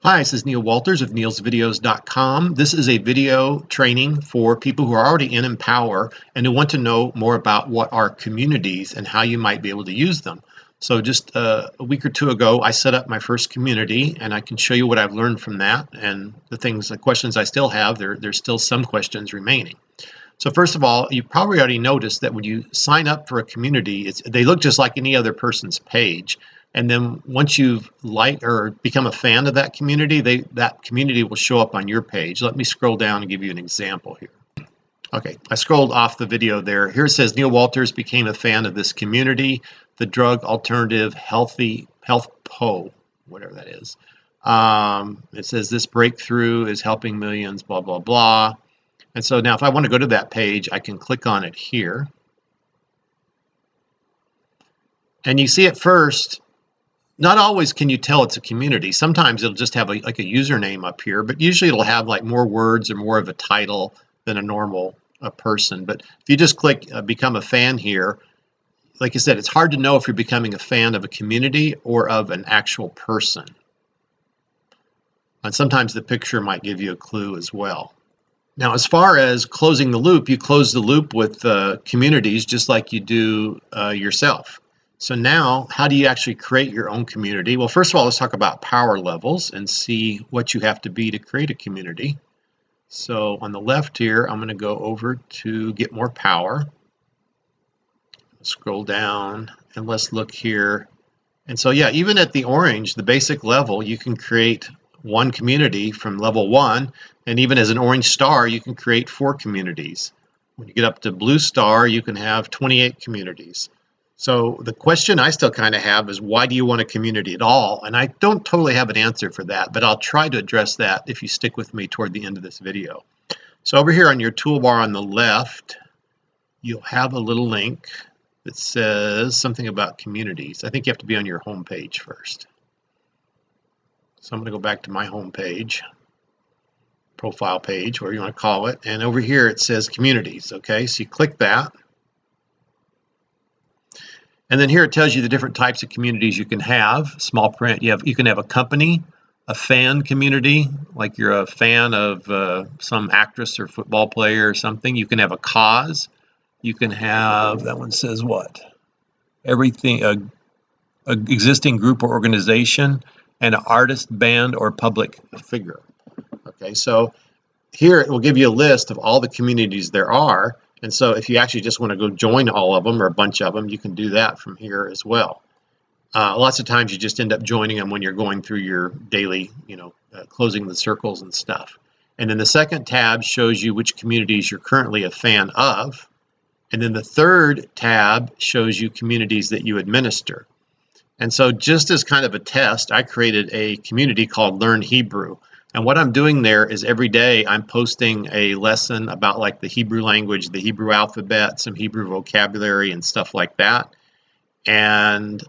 Hi, this is Neil Walters of neilsvideos.com. This is a video training for people who are already in Empowr and who want to know more about what are communities and how you might be able to use them. So just a week or two ago, I set up my first community, and I can show you what I've learned from that and the questions I still have. There's still some questions remaining. So first of all, you probably already noticed that when you sign up for a community, they look just like any other person's page. And then once you've liked or become a fan of that community, that community will show up on your page. Let me scroll down and give you an example here. Okay, I scrolled off the video there. Here it says Neil Walters became a fan of this community, the Drug Alternative Health PO, whatever that is. It says this breakthrough is helping millions, blah, blah, blah. And so now if I want to go to that page, I can click on it here. And you see at first, not always can you tell it's a community. Sometimes it'll just have like a username up here, but usually it'll have like more words or more of a title than a normal person. But if you just click become a fan here, like I said, it's hard to know if you're becoming a fan of a community or of an actual person. And sometimes the picture might give you a clue as well. Now, as far as closing the loop, you close the loop with communities just like you do yourself. So now, how do you actually create your own community? Well, first of all, let's talk about power levels and see what you have to be to create a community. So on the left here, I'm going to go over to get more power. Scroll down and let's look here. And so yeah, even at the orange, the basic level, you can create one community from level 1, and even as an orange star, you can create 4 communities. When you get up to blue star, you can have 28 communities. So the question I still kind of have is, why do you want a community at all? And I don't totally have an answer for that, but I'll try to address that if you stick with me toward the end of this video. So over here on your toolbar on the left, you'll have a little link that says something about communities. I think you have to be on your home page first. So I'm going to go back to my home page, profile page, whatever you want to call it. And over here it says communities. Okay, so you click that. And then here it tells you the different types of communities you can have. Small print, you can have a company, a fan community, like you're a fan of some actress or football player or something. You can have a cause. You can have, that one says what? Everything, a existing group or organization, and an artist, band, or public figure. Okay, so here it will give you a list of all the communities there are. And so if you actually just want to go join all of them or a bunch of them, you can do that from here as well. Lots of times you just end up joining them when you're going through your daily, closing the circles and stuff. And then the second tab shows you which communities you're currently a fan of. And then the third tab shows you communities that you administer. And so just as kind of a test, I created a community called Learn Hebrew. And what I'm doing there is every day I'm posting a lesson about like the Hebrew language, the Hebrew alphabet, some Hebrew vocabulary and stuff like that. And,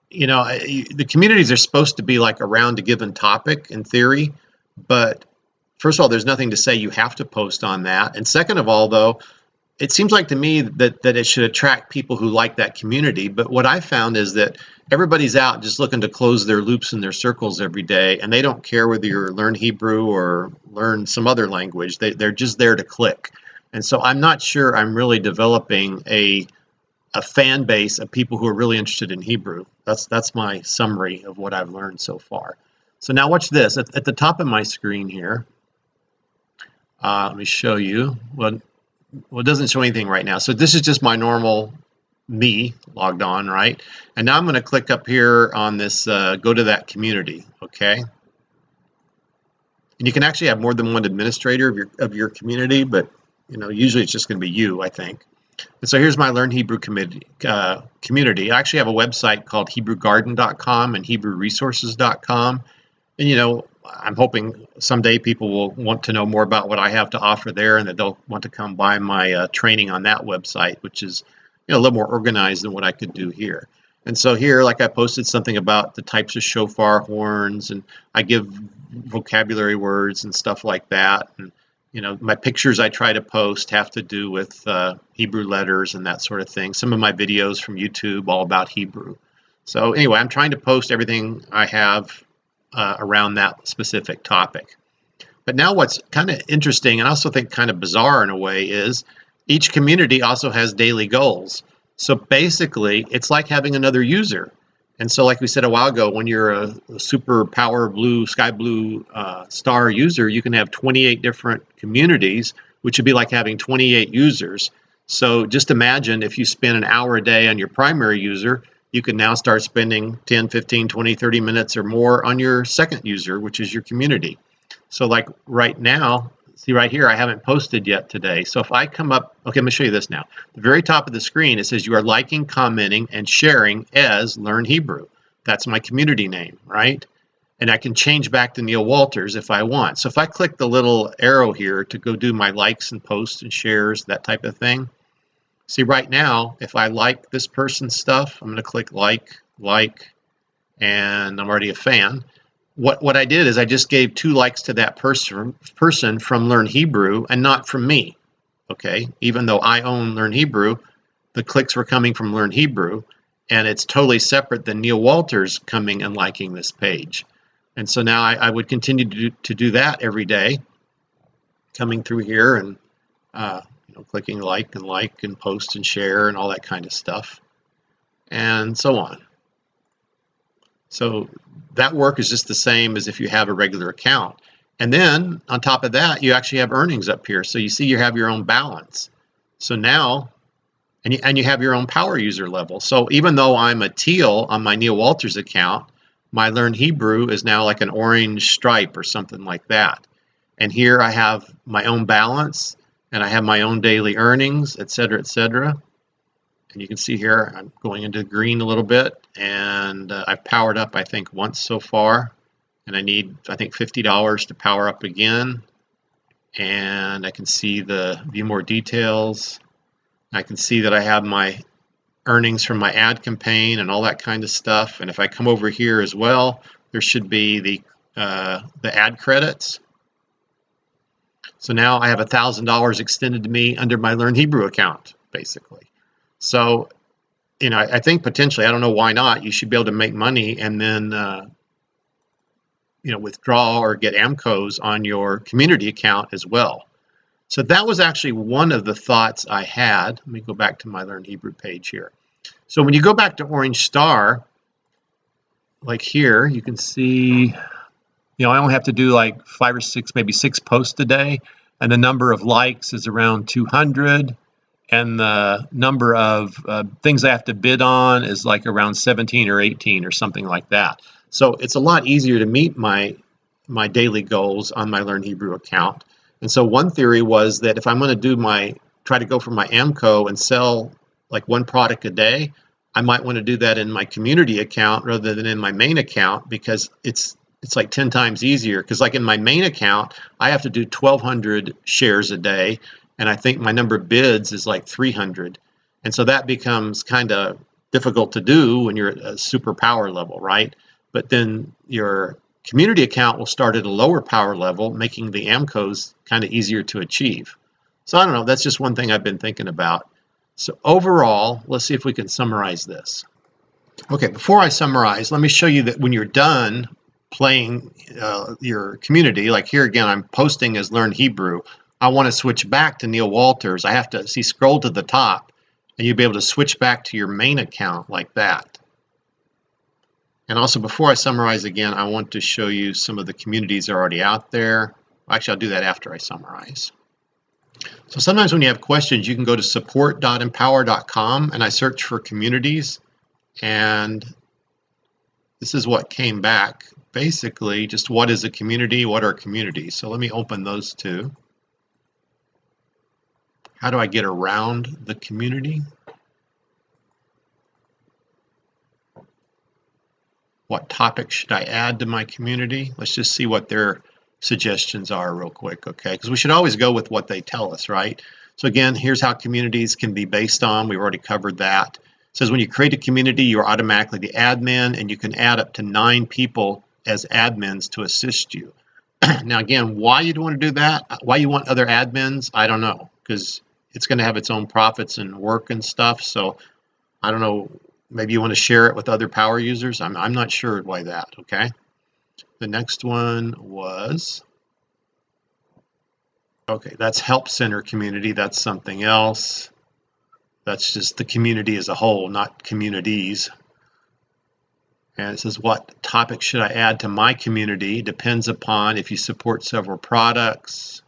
the communities are supposed to be like around a given topic in theory. But first of all, there's nothing to say you have to post on that. And second of all, though, it seems like to me that it should attract people who like that community. But what I found is that everybody's out just looking to close their loops and their circles every day, and they don't care whether you learn Hebrew or learn some other language. They're just there to click. And so I'm not sure I'm really developing a fan base of people who are really interested in Hebrew. That's my summary of what I've learned so far. So now watch this. At the top of my screen here, let me show you. Well, it doesn't show anything right now. So this is just my normal me logged on, right? And now I'm going to click up here on this, go to that community, okay? And you can actually have more than one administrator of your community, but usually it's just going to be you, I think. And so here's my Learn Hebrew community. I actually have a website called HebrewGarden.com and HebrewResources.com. And I'm hoping someday people will want to know more about what I have to offer there, and that they'll want to come buy my training on that website, which is a little more organized than what I could do here. And so here, like I posted something about the types of shofar horns, and I give vocabulary words and stuff like that. And my pictures I try to post have to do with Hebrew letters and that sort of thing. Some of my videos from YouTube all about Hebrew. So anyway, I'm trying to post everything I have around that specific topic. But now what's kind of interesting and I also think kind of bizarre in a way is each community also has daily goals. So basically, it's like having another user. And so like we said a while ago, when you're a super power blue, sky blue star user, you can have 28 different communities, which would be like having 28 users. So just imagine if you spend an hour a day on your primary user, you can now start spending 10, 15, 20, 30 minutes or more on your second user, which is your community. So like right now, see right here, I haven't posted yet today. So if I come up, okay, let me show you this now. The very top of the screen, it says you are liking, commenting, and sharing as Learn Hebrew. That's my community name, right? And I can change back to Neil Walters if I want. So if I click the little arrow here to go do my likes and posts and shares, that type of thing. See right now, if I like this person's stuff, I'm going to click like, and I'm already a fan. What I did is I just gave 2 likes to that person from Learn Hebrew and not from me. Okay, even though I own Learn Hebrew, the clicks were coming from Learn Hebrew, and it's totally separate than Neil Walters coming and liking this page. And so now I would continue to do that every day, coming through here and clicking like and post and share and all that kind of stuff, and so on. So that work is just the same as if you have a regular account. And then on top of that, you actually have earnings up here. So you see you have your own balance. So now, and you have your own power user level. So even though I'm a teal on my Neil Walters account, my Learn Hebrew is now like an orange stripe or something like that. And here I have my own balance and I have my own daily earnings, et cetera, et cetera. And you can see here, I'm going into green a little bit, and I've powered up, I think, once so far. And I need, I think, $50 to power up again. And I can see the view more details. I can see that I have my earnings from my ad campaign and all that kind of stuff. And if I come over here as well, there should be the ad credits. So now I have $1,000 extended to me under my Learn Hebrew account, basically. So, I think potentially, I don't know why not, you should be able to make money and then, withdraw or get AMCOs on your community account as well. So that was actually one of the thoughts I had. Let me go back to my Learn Hebrew page here. So when you go back to Orange Star, like here, you can see, I only have to do like 5 or 6, maybe 6 posts a day, and the number of likes is around 200. And the number of things I have to bid on is like around 17 or 18 or something like that. So it's a lot easier to meet my daily goals on my Learn Hebrew account. And so one theory was that if I'm going to try to go for my AMCO and sell like 1 product a day, I might want to do that in my community account rather than in my main account, because it's like 10 times easier. Because like in my main account, I have to do 1,200 shares a day. And I think my number of bids is like 300. And so that becomes kind of difficult to do when you're at a super power level, right? But then your community account will start at a lower power level, making the AMCOs kind of easier to achieve. So I don't know, that's just one thing I've been thinking about. So overall, let's see if we can summarize this. Okay, before I summarize, let me show you that when you're done playing your community, like here again, I'm posting as Learn Hebrew. I want to switch back to Neil Walters. I have to scroll to the top, and you'll be able to switch back to your main account like that. And also, before I summarize again, I want to show you some of the communities that are already out there. Actually, I'll do that after I summarize. So sometimes when you have questions, you can go to support.empowr.com, and I search for communities, and this is what came back. Basically, just what is a community, what are communities? So let me open those two. How do I get around the community? What topics should I add to my community? Let's just see what their suggestions are real quick, okay? Because we should always go with what they tell us, right? So again, here's how communities can be based on. We've already covered that. It says when you create a community, you're automatically the admin, and you can add up to 9 people as admins to assist you. Now again, why you'd want to do that, why you want other admins, I don't know, because it's going to have its own profits and work and stuff. So I don't know, maybe you want to share it with other power users. I'm not sure why that, okay? The next one was, okay, that's help center community. That's something else. That's just the community as a whole, not communities. And it says, what topic should I add to my community? Depends upon if you support several products.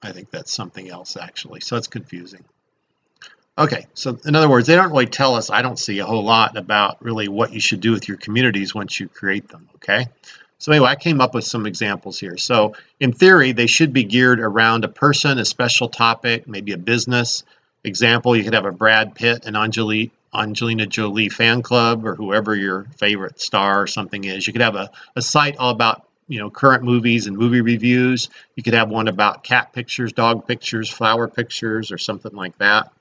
I think that's something else, actually. So it's confusing. Okay, so in other words, they don't really tell us, I don't see a whole lot about really what you should do with your communities once you create them, okay? So anyway, I came up with some examples here. So in theory, they should be geared around a person, a special topic, maybe a business. Example, you could have a Brad Pitt and Angelina Jolie fan club, or whoever your favorite star or something is. You could have a site all about current movies and movie reviews. You could have one about cat pictures, dog pictures, flower pictures, or something like that.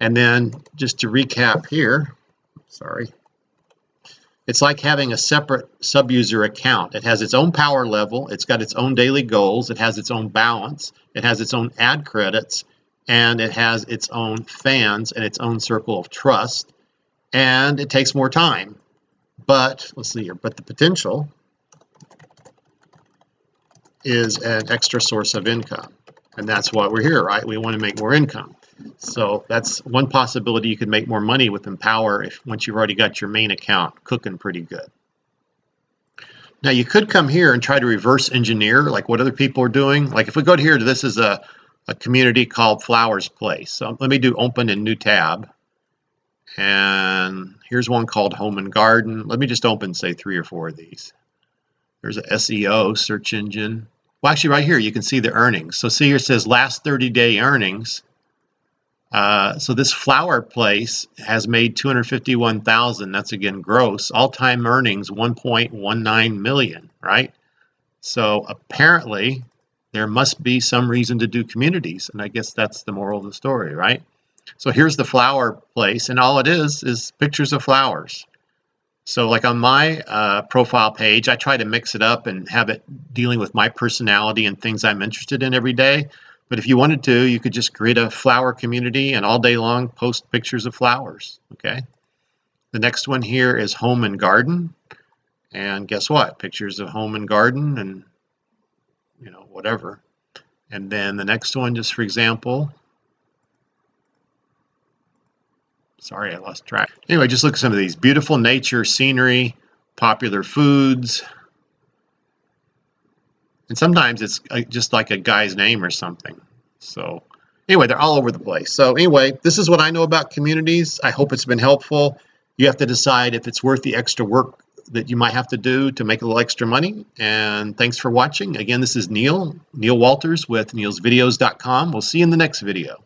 And then just to recap here, sorry, it's like having a separate sub-user account. It has its own power level, it's got its own daily goals, it has its own balance, it has its own ad credits, and it has its own fans and its own circle of trust, and it takes more time. But let's see here, but the potential is an extra source of income. And that's why we're here, right? We want to make more income. So that's one possibility. You could make more money with Empowr once you've already got your main account cooking pretty good. Now you could come here and try to reverse engineer like what other people are doing. Like if we go to here, this is a community called Flowers Place. So let me do open in new tab. And here's one called Home and Garden. Let me just open, say, 3 or 4 of these. There's a SEO, search engine. Well, actually right here, you can see the earnings. So see here it says last 30-day earnings. So this flower place has made $251,000. That's again gross. All-time earnings 1.19 million, right? So apparently there must be some reason to do communities, and I guess that's the moral of the story, right? So here's the flower place, and all it is pictures of flowers. So like on my profile page, I try to mix it up and have it dealing with my personality and things I'm interested in every day. But if you wanted to, you could just create a flower community and all day long post pictures of flowers, okay? The next one here is Home and Garden. And guess what? Pictures of home and garden and, whatever. And then the next one, just for example, sorry, I lost track. Anyway, just look at some of these. Beautiful nature, scenery, popular foods. And sometimes it's just like a guy's name or something. So anyway, they're all over the place. So anyway, this is what I know about communities. I hope it's been helpful. You have to decide if it's worth the extra work that you might have to do to make a little extra money. And thanks for watching. Again, this is Neil Walters with neilsvideos.com. We'll see you in the next video.